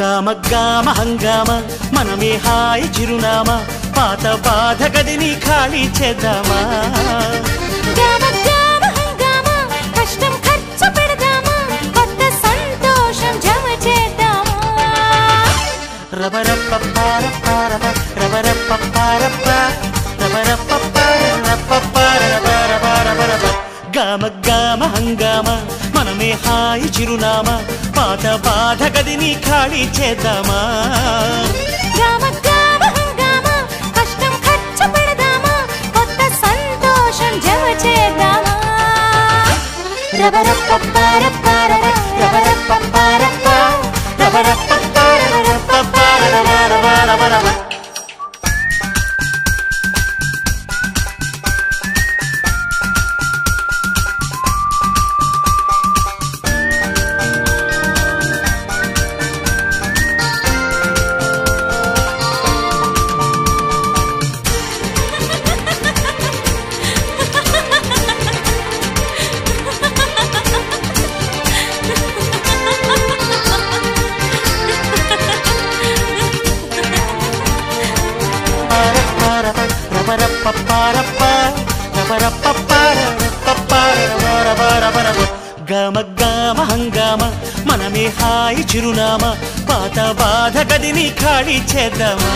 గామ హంగామ మనమే హాయి చిరునామా పాత బాధ గదిని ఖాళీ చేద్దామా గామ హంగామ కష్టం ఖర్చు పెడదామా కొత్త సంతోషం జమ చేద్దామా రబరప్పపారపారప రబరప్పపారప రబరప్పపారపపారపపారపపారప గామ హంగామ మనమే హాయి చిరునామా పాత బాధ గదిని ఖాళీ చేద్దామా గామ హంగామ కష్టం ఖర్చు పెడదామా కొత్త సంతోషం జమ చేద్దామా రబరప్పపారపారప రబరప్పపారప రబరప్పపారపపారపపారపపారపపారప గామ హంగామ మనమే హాయి చిరునామా పాత బాధ గదిని ఖాళీ చేద్దామా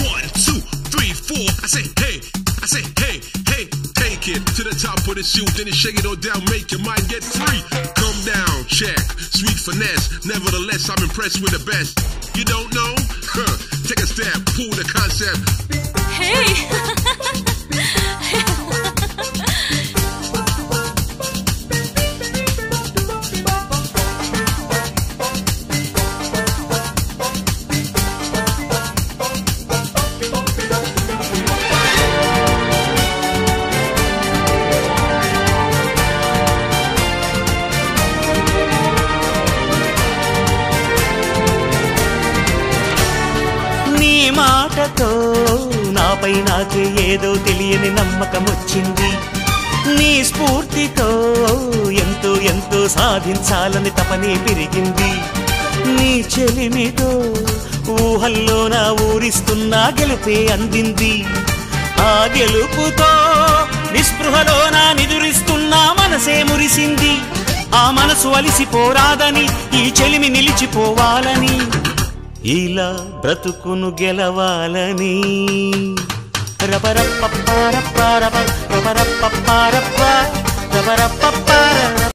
1 2 3 4 I say hey take it to the top of the shoe then you shake it all down make your mind get free come down check sweet finesse nevertheless I'm impressed with the best you don't know take a step pull the concept hey మాటతో నాపై నాకు ఏదో తెలియని నమ్మకం వచ్చింది నీ స్ఫూర్తితో ఎంతో ఎంతో సాధించాలని తపనే పెరిగింది నీ చెలిమితో ఊహల్లో నా ఊరిస్తున్నా గెలుపే అందింది ఆ గెలుపుతో నిస్పృహలో నా నిదురిస్తున్నా మనసే మురిసింది ఆ మనసు అలిసిపోరాదని ఈ చెలిమి నిలిచిపోవాలని ఇలా బ్రతుకును గెలవాలని రబరప్పపారపారప రబరప్పపారప రబరప్పపార